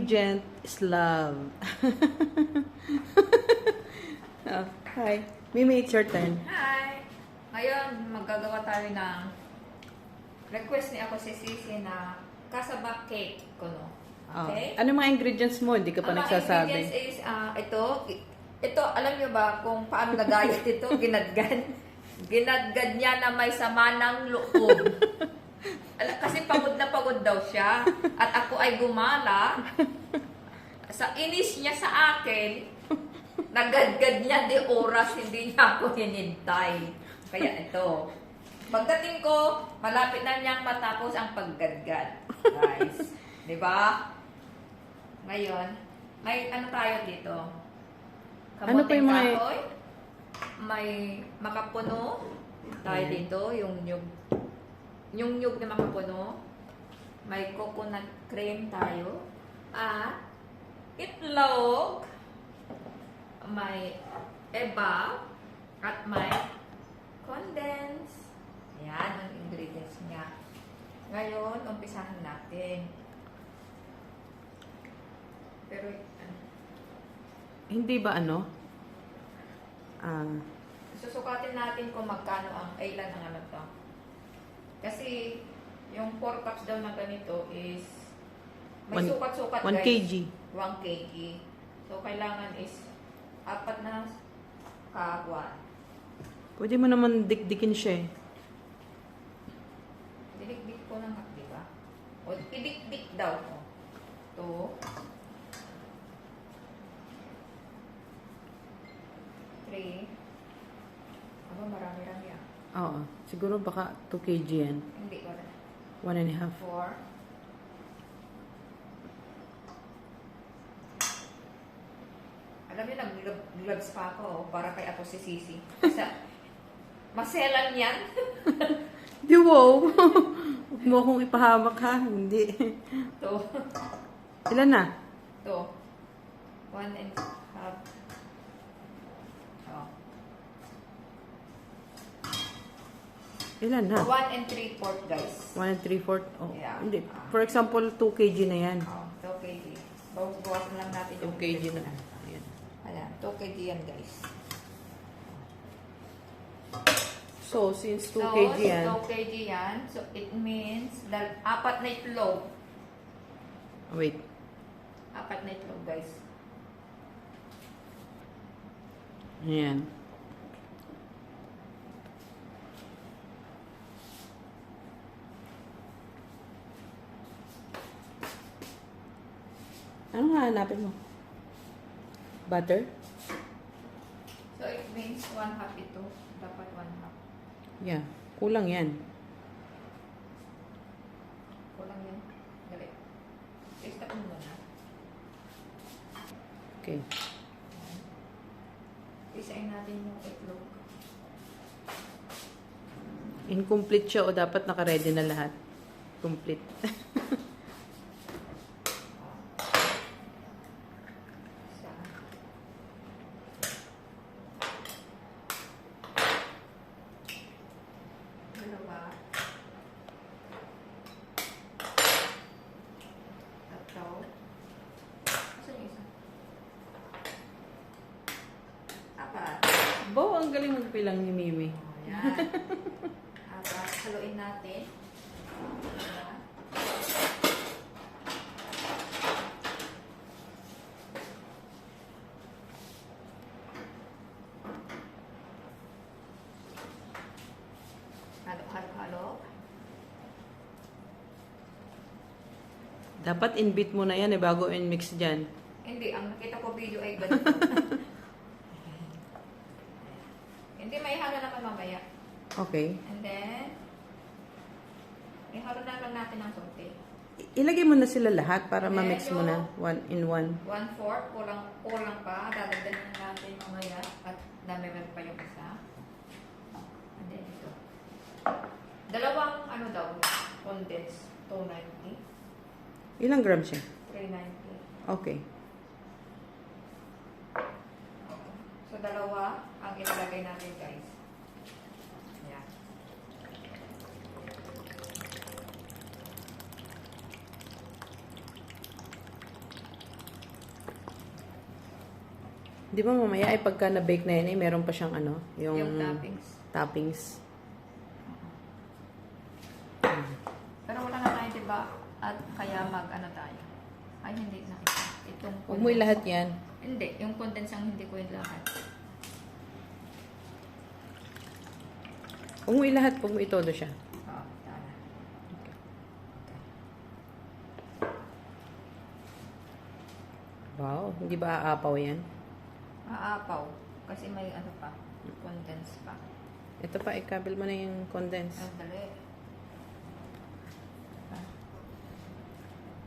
ingredient is love. Oh, hi. Mimi, it's your turn. Hi! Ngayon, maggagawa tayo ng request ni ako si Sisi na kasaba cake ko, no? Okay? Oh. Ano mga ingredients mo? Hindi ka pa Ang mga nagsasabi. ingredients is, ito, alam nyo ba kung paano nagayat ito? Ginadgad. Ginadgad niya na may sama ng loob. Kasi pagod na pagod daw siya. At ako ay gumala. Sa inis niya sa akin, nagadgad niya di oras, hindi niya ako hinintay. Kaya ito. Pagdating ko, malapit na niyang matapos ang paggadgad. Guys. Diba? Ngayon, may ano tayo dito? Ano pa yung mga... Kahoy, may makapuno tayo dito, yung nyug. Yung nyug na makapuno. May coconut cream tayo. At itlog. May eba. At may condense. Ayan ang ingredients niya. Ngayon, umpisahan natin. Pero, Hindi ba ano? susukatin natin kung magkano ang ilan ang ano to. Kasi, yung 4 cups daw na ganito is, may sukat-sukat 1 guys. kg. 1 kg. So, kailangan is, 4 na kawan. Pwede mo naman dikdikin siya eh. Dinikdik ko na nga, di ba? O, idikdik daw ko. 2, 3. Aba, marami-rami ah. Oo. Siguro baka 2 kg yan. Hindi ko na. 1.5. 4. Alam niyo, nag-gloves pa ako oh, para kay ako si Sisi. Kasi, maselan yan. Di wow. Huwag mo akong ipahamak ha. Hindi. To. Ilan na? To. 1.5. Oh. Ilan na? 1 and 3/4 guys. 1 and 3/4. Oh. Yeah. Hindi. For example, 2 kg na yan. Oh, 2 kg. Bawas lang natin 2 kg na. Ayan. Ayan, 2 kg yan guys. So, since 2 So, kg yan. 2 kg yan. So, it means, 4 na itlog. Wait. 4 na itlog guys. Ayan. Ano nga hanapin mo? Butter? So, it means 1/2 ito. Dapat 1/2. Yeah. Kulang yan. Kulang yan. Dali. I-stop mo muna. Okay. Isain natin yung itlog. Incomplete siya o dapat naka-ready na lahat? Complete. Isa. Dalawa. Tatlo. Asan yung isa? 4. Bo, ang galing magpilang ni Mimi. Ayan. Haluin natin. Ayan. Halo. Dapat in-beat mo na yan eh, bago in-mix dyan. Hindi, ang nakita ko video ay ganito. Hindi, may halo naman mamaya. Okay. And then, ihalo na lang natin ng konti. Ilagay mo na sila lahat para Medyo- ma-mix mo na. 1 in 1. 1/4, kulang pa. Dadagdagan na natin mamaya at damihan pa yung isa. And then ito. Dalawang ano daw, condense, 290, Ilang grams siya? 390. Okay. So, dalawa ang ilalagay natin, guys. Ayan. Di ba mamaya ay pagka na-bake na yan, meron pa siyang ano? Yung toppings. Toppings. Pero wala na tayo, diba? At kaya ano tayo. Ay, hindi na ito. Itong Huwag mo lahat yan. Hindi, yung condense ang hindi ko yung lahat. Huwag mo ilahat, huwag mo itodo siya. Oo, tama. Wow, hindi ba aapaw yan? Aapaw. Kasi may ano pa, condense pa. Ito pa, ikabil mo na yung condense. Ang dali.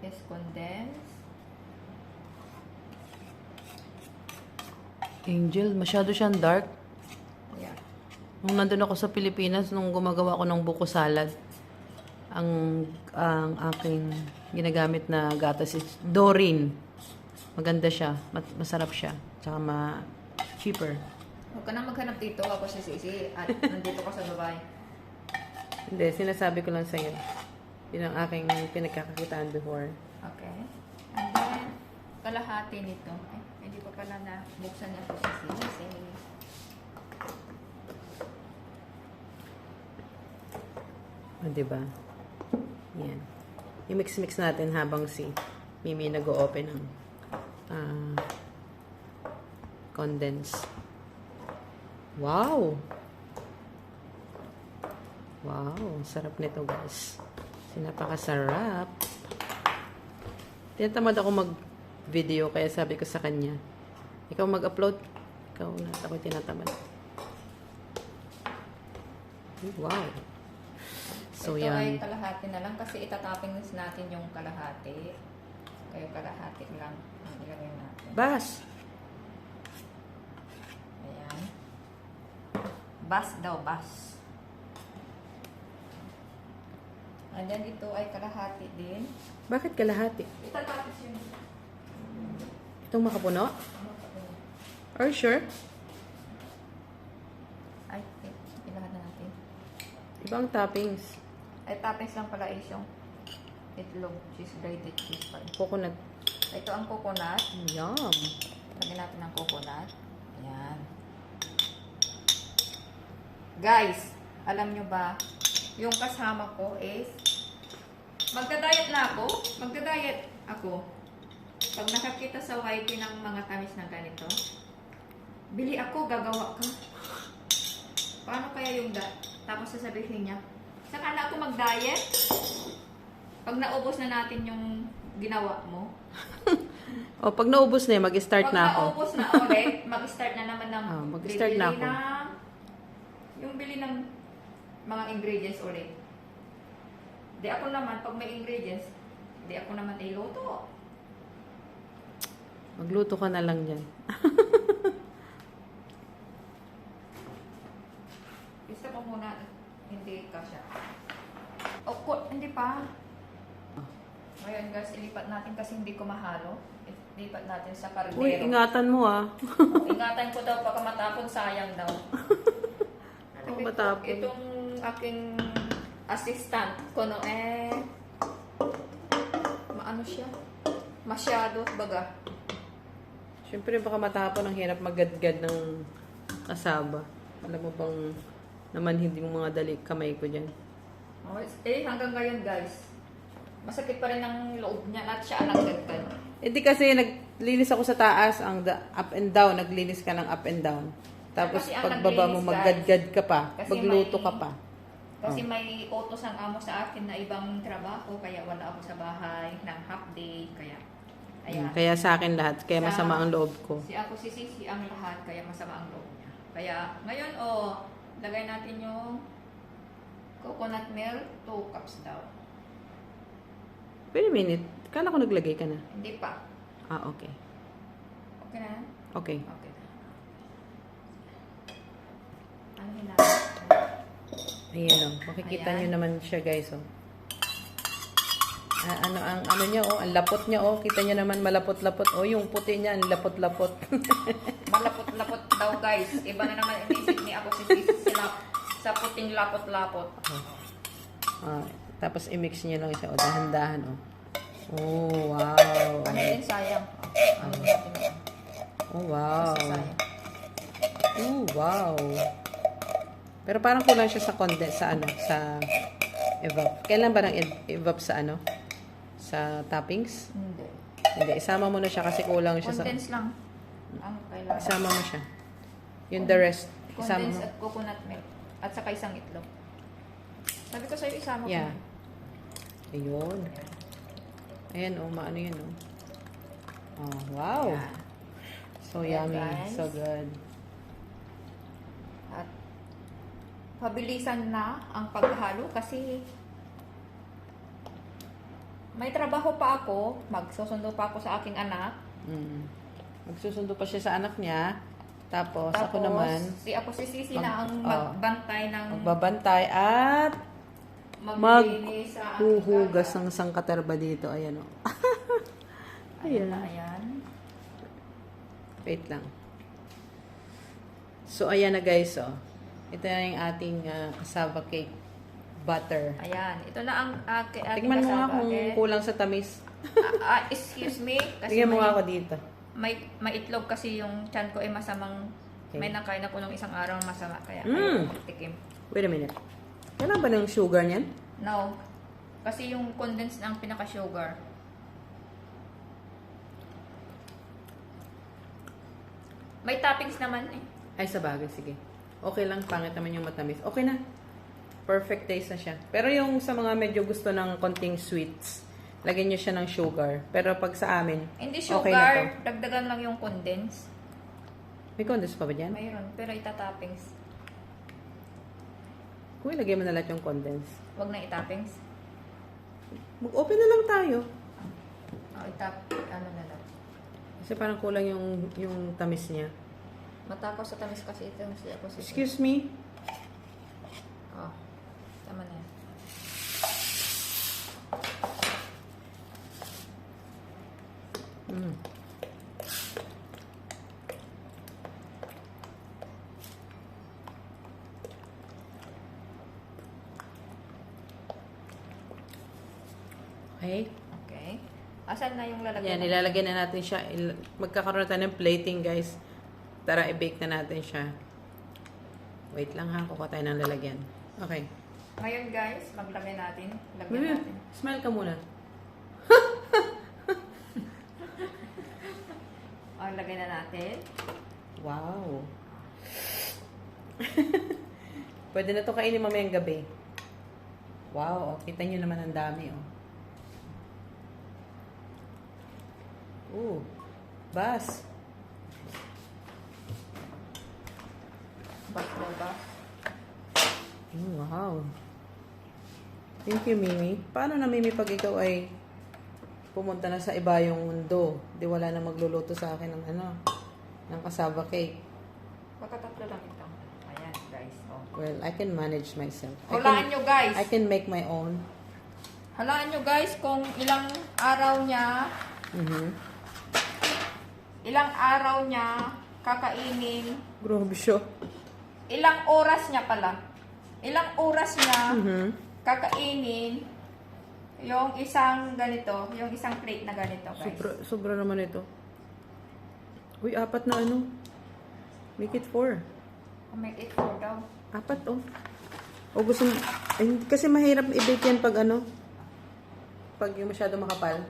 Yes, condense. Angel, masyado siyang dark. Yeah. Nung nandun ako sa Pilipinas, nung gumagawa ako ng buko salad, ang aking ginagamit na gatas is Dorin. Maganda siya. Masarap siya. Tsaka cheaper. Huwag ka na maghanap dito. Ako si Sisi. At nandito ka sa Dubai. Hindi, sinasabi ko lang sa'yo. Yun ang aking pinagkakakitaan before. Okay. And then, kalahati nito. Ay, hindi pa pala na buksan niya po si Sisi. O, diba? Yan. I-mix-mix natin habang si Mimi nag-o-open ng condense. Wow! Wow! Sarap nito, guys. Napakasarap. Tinatamad ako mag-video, kaya sabi ko sa kanya, ikaw mag-upload. Ikaw na. Ako tinatamad. Wow! So, ito ay yan. kalahati. kalahati na lang kasi itatoppings natin yung kalahati. Kaya kalahati lang ang ilagay natin. Bas! Ayan. Bas daw, bas. And then ito ay kalahati din. Bakit kalahati? Itatapos yun. Itong makapuno? Are you sure? Ay, ilahat na natin. Ibang toppings. Ay, toppings lang pala is yung itlog, cheese, grated cheese pa. Coconut. Ito ang coconut. Yum! Lagyan natin ng coconut. Ayan. Guys, alam nyo ba, yung kasama ko is, magda-diet na ako. Magda-diet ako. Pag nakakita sa YT ng mga tamis na ganito, bili ako, gagawa ka. Paano kaya yung tapos sasabihin niya, saka na ako mag-diet? Pag naubos na natin yung ginawa mo, O, pag naubos na yun, mag-start pag na ako. naubos na ulit, mag-start na naman ng mag-start na bibili ako. yung bili ng mga ingredients ulit. Di ako naman, pag may ingredients, di ako naman iluto. Magluto ka na lang dyan. Gusto ko muna, hindi kasya. Hindi pa. Ngayon guys, ilipat natin kasi hindi ko mahalo. Ilipat natin sa kardero. Uy, ingatan mo ah. Ingatan ko daw baka matapon, sayang daw. Ako matapon. Itong aking assistant ko no maano siya? Masyado baga. Siyempre, baka matapon, ang hirap magadgad ng kasaba. Alam mo bang naman hindi mo mga dali kamay ko dyan. Hanggang ngayon guys, masakit pa rin ang loob niya at siya ang nagdagdag. Di kasi naglinis ako sa taas, ang up and down, naglinis ka ng up and down. Tapos Kasi ang pagbaba mo, naglinis, maggadgad ka pa, Kasi magluto may- ka pa. Kasi may utos ang amo sa akin na ibang trabaho, kaya wala ako sa bahay ng half day, kaya ayan. Kaya sa akin lahat, kaya Sa- masama ang loob ko. Si ako si Sisi ang lahat, kaya masama ang loob niya. Kaya ngayon, lagay natin yung coconut milk, 2 cups daw. Wait a minute, kala ko naglagay ka na. Hindi pa. Ah, okay. Okay na? Okay. Okay. Ano natin? Ayan o, makikita Ayan. nyo naman siya guys o. Ano niya o, ang lapot niya o, kita nyo naman malapot-lapot. O, yung puti niya, ang lapot-lapot. Malapot-lapot daw guys. Iba na naman inisip ni ako si Sisi sila sa puting lapot-lapot. Tapos i-mix niya lang siya o, dahan-dahan o. Oh, wow. Ano din sayang? Ano natin yan? Oh, wow. Sasaya. Oh, wow. Pero parang kulang siya sa condense, sa ano, sa evap. Kailan ba ng evap sa ano? Sa toppings? Hindi. Hindi, isama mo na siya kasi kulang siya Condense lang ang kailangan. Isama mo siya. Yung the rest, isama Condense mo. at coconut milk. At saka isang itlog. Sabi ko sa'yo, isama Yeah. ko. Ayun. Ayan, oh, maano yun, oh. Oh, wow. Yan. So Ayan, yummy. guys. So good. At pabilisan na ang paghalo kasi may trabaho pa ako. Magsusundo pa ako sa aking anak. Magsusundo pa siya sa anak niya. Tapos ako naman, ako si Sisi na ang magbantay ng magbabantay at maglilinis sa aking maghuhugas baga. ng sangkaterba dito. Ayan, oh. Ayan na, ayan. Wait lang. So, ayan na guys, oh. Ito na yung ating cassava cake butter. Ayan. Ito na ang aking Tingnan mo nga kasama. kung kulang sa tamis. Excuse me. Kasi Tingnan mo nga ako dito. may itlog kasi yung chan ko ay masamang. Okay. May nakain ako nung isang araw masama. Kaya Mm. ayaw ko magtikim. Wait a minute. Kailan ba ng sugar niyan? No. Kasi yung condensed ang pinaka-sugar. May toppings naman eh. Ay, sa bagay. Sige. Okay lang. Pangit naman yung matamis. Okay na. Perfect taste na siya. Pero yung sa mga medyo gusto ng konting sweets, lagyan nyo siya ng sugar. Pero pag sa amin, Hindi okay na to. sugar, dagdagan lang yung condense. May condense pa ba dyan? Mayroon, pero itatoppings. Kung ilagay mo na lahat yung condense. Wag na itoppings. Mag-open na lang tayo. Ano na lang. Kasi parang kulang yung tamis niya. Matakaw sa tamis kasi ito. Ako si Excuse me? Oh, tama na yan. Mm. Okay. Okay. Asan na yung lalagyan? Yan, ilalagyan na natin siya. Magkakaroon na tayo ng plating, guys. Tara, i-bake na natin siya. Wait lang ha, kukuha tayo ng lalagyan. Okay. Ngayon guys, maglagay natin. Lagyan natin. Smile ka muna. Lagay na natin. Wow. Pwede na to kainin mamayang gabi. Wow, oh, kita nyo naman ang dami, oh. Ooh, bas. Ba? Wow. Thank you, Mimi. Paano na, Mimi, pag ikaw ay pumunta na sa iba yung mundo? Di wala na magluluto sa akin ng ng cassava cake. Pagkatatlo lang ito. Ayan guys. Oh. Well, I can manage myself. Hulaan nyo guys. I can make my own. Halaan nyo guys kung ilang araw niya, ilang araw niya kakainin, Grabe siya. ilang oras niya pala. Ilang oras niya kakainin yung isang ganito, yung isang plate na ganito guys. Sobra naman ito. Uy, 4 na ano. Make it 4. Make it 4 daw. 4, oh. O gusto mo, kasi mahirap i-bake yan pag pag yung masyado makapal.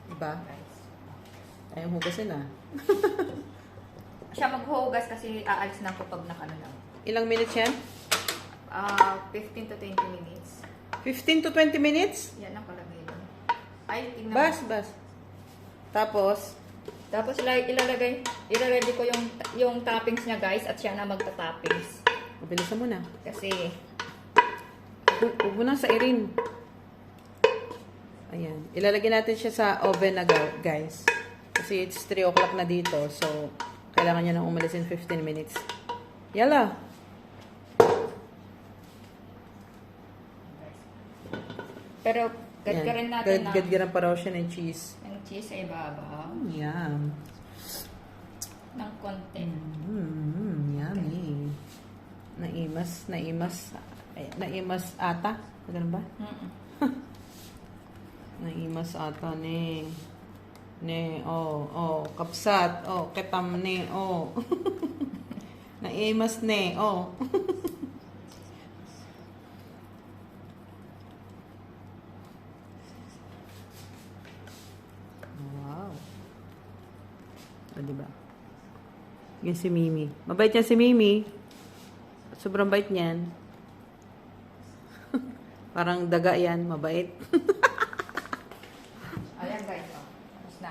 Diba? Guys. Ayaw hugasin ah. Siya maghuhugas kasi aalis na ako pag nakano lang. Ilang minutes yan? 15 to 20 minutes. 15 to 20 minutes? Yan ang kalagay doon. Ay, tingnan Bas, mo. bas. Tapos, Tapos ilalagay ko yung toppings niya guys at siya na magta-toppings. mabilisan mo na. Kasi Huwag mo na sa irin. Ayan. Ilalagay natin siya sa oven na guys. Kasi it's 3 o'clock na dito. So, kailangan niya nang umalis in 15 minutes. Yala. pero gadgarin natin na Gadgaran pa raw siya ng cheese. yung cheese sa ibabaw Yum. ng konti. Yummy. Naimas ata. Ganun ba? Mm-mm. Naimas ata ni. Ne, oh, kapsat, ketam ne, Naimas ne, Wow. Diba? Yan si Mimi. Mabait yan si Mimi. Sobrang bait niyan. Parang daga yan, mabait. Ayan guys, tapos na.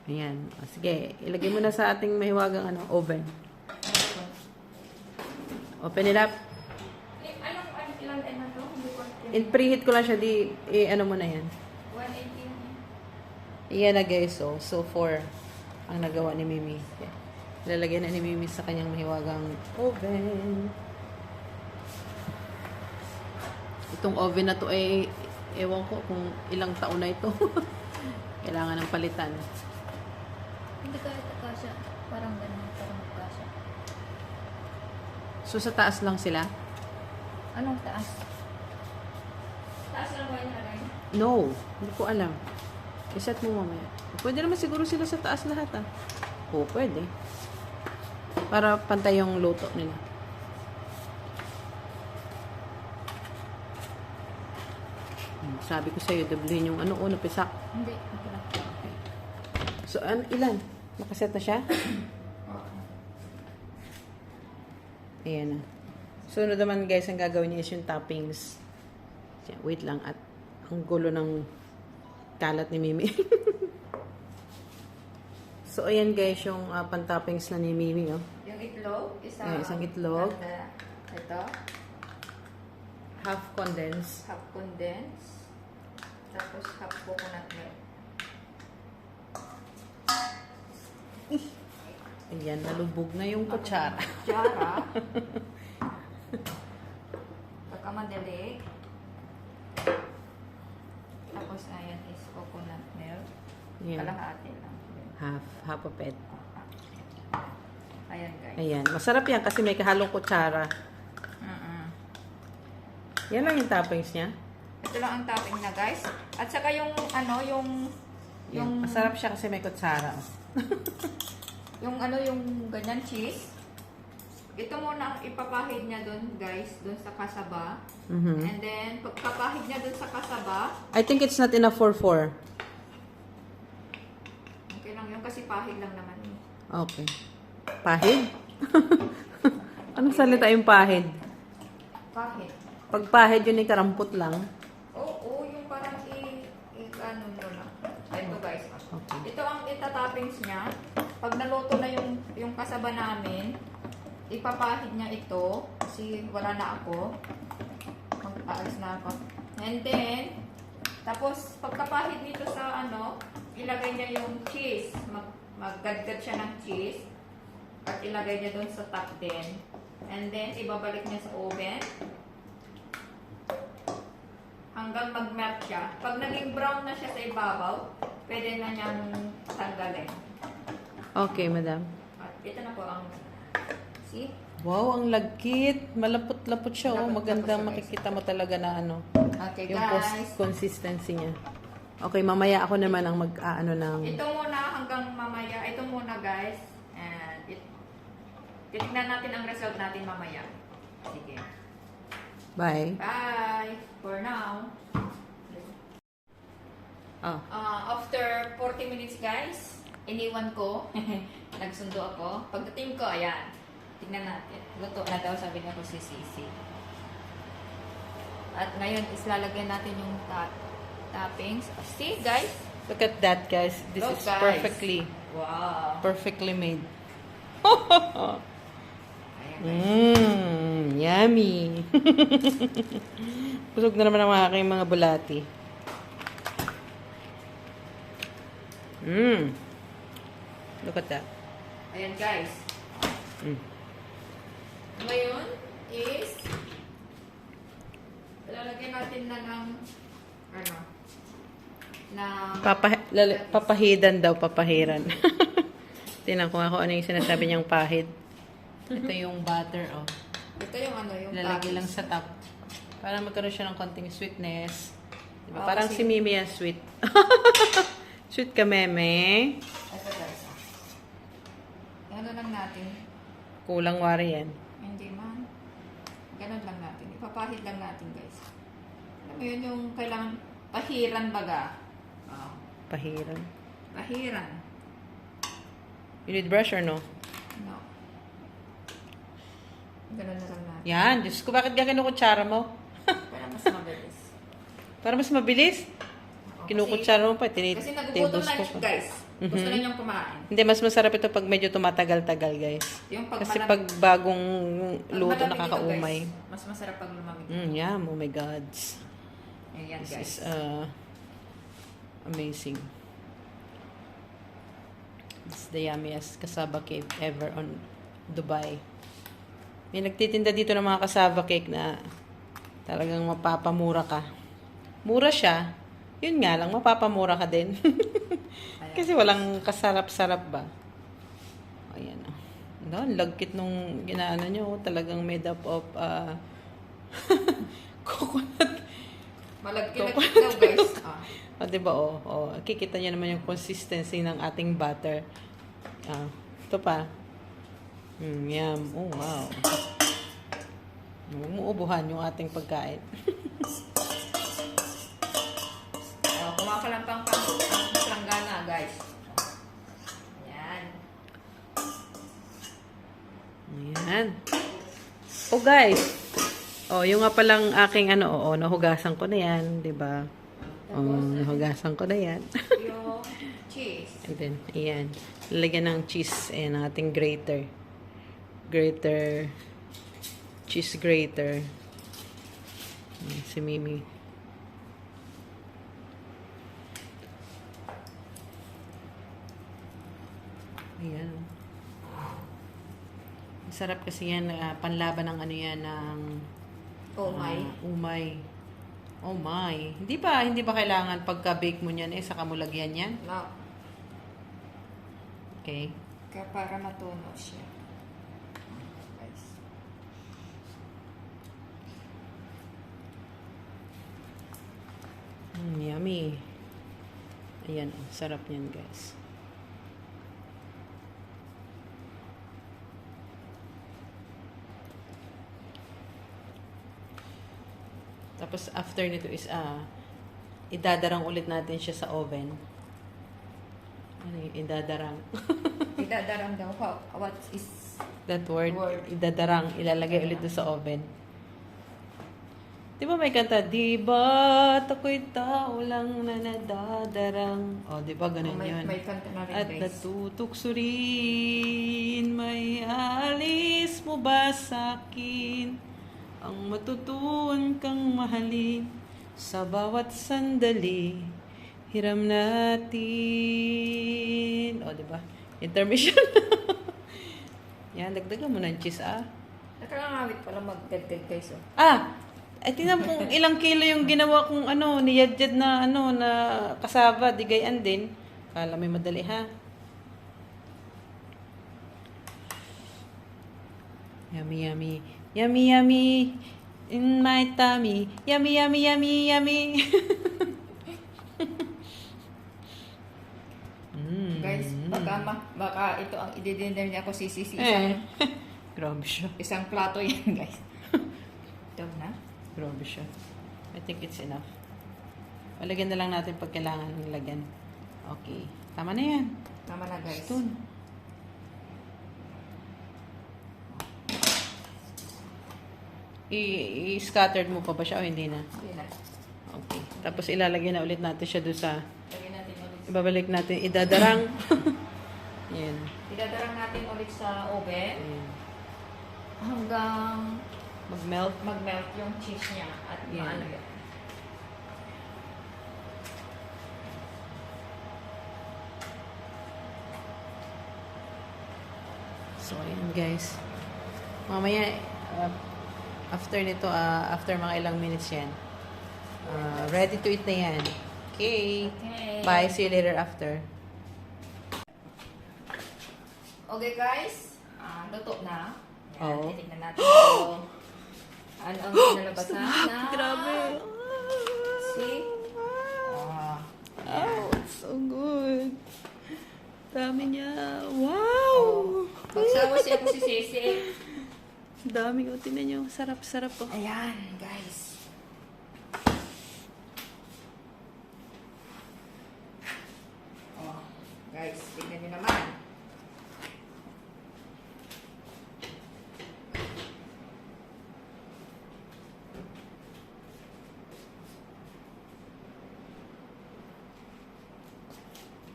Ayan. O, sige, ilagay mo na sa ating mahiwagang oven. Open it up. Anong ilan na to? In preheat ko lang siya, ano mo na yan. 180. Iyan na guys, so 4 ang nagawa ni Mimi. Yeah. Lalagyan na ni Mimi sa kanyang mahiwagang oven. Itong oven na to ay, ewan ko kung ilang taon na ito. Kailangan ng palitan. Hindi kahit akasya. Parang ganyan, parang akasya. So, sa taas lang sila? Anong taas? Taas lang ba yung alay? No, hindi ko alam. Iset mo mamaya. Pwede naman siguro sila sa taas lahat Oo, pwede. Para pantay yung luto nila. Sabi ko sa'yo, doblehin yung pisak. Hindi. Okay lang. So, ilan? Nakaset na siya? Ayan na. Sunod naman guys, ang gagawin niya is yung toppings. Wait lang, at ang gulo ng kalat ni Mimi. So, ayan guys, yung pan-toppings na ni Mimi. Yung itlog, Isang itlog. Ito, Half condensed. half condensed. Tapos half coconut milk. Ayan, nalubog na yung kutsara. Kutsara. Pagkamadali. Tapos ayan is coconut milk. Ayan. Kalahati lang. Half of it. Ayan guys. Ayan, masarap yan kasi may kahalong kutsara. Yan lang yung toppings niya. Ito lang ang topping na guys. At saka yung Yan. Masarap siya kasi may kutsara. yung ganyan cheese. Ito muna ang ipapahid niya doon guys, doon sa kasaba. And then pagkapahid niya doon sa kasaba, I think it's not enough for 4. okay lang yun kasi pahid lang naman eh. Okay. Pahid? Anong salita yung pahid? Pahid. Pag pahid yun ay karampot lang. Oo, yung parang ano mo na. Ito guys. Okay. Ito ang itatoppings niya. Pag naluto na yung kasaba namin, ipapahid niya ito kasi wala na ako. Mag-aalis na ako. And then, tapos pagkapahid nito sa ilagay niya yung cheese. Maggadgad siya ng cheese. At ilagay niya doon sa top din. And then, ibabalik niya sa oven. Hanggang mag-melt siya. Pag naging brown na siya sa ibabaw, pwede na niyang tanggalin. Okay, madam. At ito na po ang... See? Wow, ang lagkit. Malapot-lapot siya. Malapot-lapot Magandang siya, guys. makikita mo talaga na Okay, yung guys. consistency niya. Okay, mamaya ako naman ang ng... Ito muna hanggang mamaya. Ito muna, guys. And titignan natin ang result natin mamaya. Sige. Bye. Bye! For now. Oh. After 40 minutes, guys, iniwan ko. Nagsundo ako. Pagdating ko, ayan. Tignan natin. Luto na daw, sabi niya ko si Sisi. At ngayon, is lalagyan natin yung toppings. See, guys? Look at that, guys. This Look, is guys. perfectly made. Ayan, guys. Yummy. Busog na naman ang aking mga bulati. Look at that. Ayan, guys. Ngayon is lalagyan natin na ng Papahidan daw, papahiran. Tingnan ko ako ano yung sinasabi niyang pahid. Ito yung butter, oh. Ito yung yung Lalagay toppings. lang sa top. Para magkaroon siya ng konting sweetness. Diba? Oh, Parang kasi- si Mimi yan, sweet. Sweet ka, meme. Ito guys. Ano lang natin. Kulang wari yan. Hindi man. Ganun lang natin. Ipapahid lang natin guys. Alam mo yun yung kailangan pahiran baga. Oh. Pahiran. Pahiran. You need brush or no? No. Ganun na lang natin. Yan. Diyos ko, bakit ganyan kutsara mo? Para mas mabilis. Para mas mabilis? Oo, Kinukutsara mo pa. kasi nagugutom na siya guys. Gusto na niyang kumain. Hindi, mas masarap ito pag medyo tumatagal-tagal, guys. Yung pag Kasi malamig- pag bagong pag luto, malamig ito, nakakaumay. guys, mas masarap pag lumamig. Yum. Oh my gods. Ayan This guys. is amazing. It's the yummiest cassava cake ever on Dubai. May nagtitinda dito ng mga cassava cake na talagang mapapamura ka. Mura siya. Yun nga lang, mapapamura ka din. Kasi walang kasarap-sarap ba? Ayan. No, lagkit nung ginaano nyo. Talagang made up of coconut. Malagkit daw guys. O, diba, kikita nyo naman yung consistency ng ating butter. Ito pa. Yum. Oh, wow. Umuubuhan yung ating pagkain. Kumakalampang pang planggana guys. Yan. Ayan. Oh, guys. Oh, yung nga palang aking nahugasan ko na yan, 'di ba? Nahugasan ko na yan. Yung cheese. And then, ayan. Lalagyan ng cheese and ating grater. Cheese grater. Ayan, si Mimi. Ayan. Masarap kasi yan, panlaban ng ng umay. Oh my. Hindi ba kailangan pagka-bake mo niyan saka mo lagyan yan? No. Okay. Kaya para matunaw siya. Guys. Yummy. Ayan, sarap niyan, guys. Tapos after nito is idadarang ulit natin siya sa oven. Ano yung idadarang? Idadarang daw. What is That word, idadarang, ilalagay ulit doon sa oven. Di ba may kanta? Di ba ako'y tao lang na nadadarang? O, di ba ganun yun? may kanta na rin At guys. natutuksurin, may alis mo ba sa'kin? Ang matutuon kang mahalin sa bawat sandali, hiram natin. O, di ba? Intermission. Yan, dagdagan mo ng cheese, Nakakangawit pala magdagdag guys. Tingnan mo kung ilang kilo yung ginawa kong niyadjad na na kasaba, di gayan din. Kala may madali, ha? Yummy, yummy. Yummy, yummy. In my tummy. Yummy, yummy, yummy, yummy. Guys, baka ito ang ididinner niya ako sisisi. Grabe siya. Isang plato yan guys. Ito na. Grabe siya. I think it's enough. Lagyan na lang natin pag kailangan ng lagyan. Okay. Tama na yan. Tama na guys. Stone. I-scattered mo pa ba siya o hindi na? Hindi na. Okay. Tapos ilalagay na ulit natin siya doon sa... Lagyan natin ulit. Ibabalik natin. Idadarang. Yan. Idadarang natin ulit sa oven. Ayan. Hanggang Mag-melt. yung cheese niya at Yeah. maano yun. So, ayan guys. Mamaya, after nito, after mga ilang minutes yan, ready to eat na yan. Okay. Bye. See you later after. Okay guys, luto na. Yan, Oo. titignan natin kung ano ang kinalabasan na. Grabe. See? Oh, it's so good. Dami niya. Wow! Magsawa siya ko si Sisi. Dami ko. Tingnan niyo. Sarap-sarap po. Ayan, guys. Oh, guys, tignan niyo naman.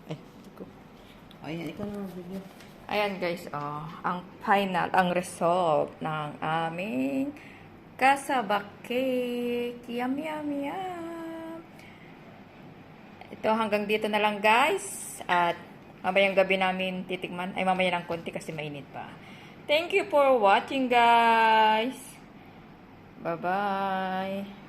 Ay, ito. Ayan, ikaw na video. Ayan guys, ang final, ang result ng aming kasaba cake. Yum, yum, yum. Ito, hanggang dito na lang guys. At mamayang gabi namin titikman. Ay, mamaya ng konti kasi mainit pa. Thank you for watching guys. Bye-bye.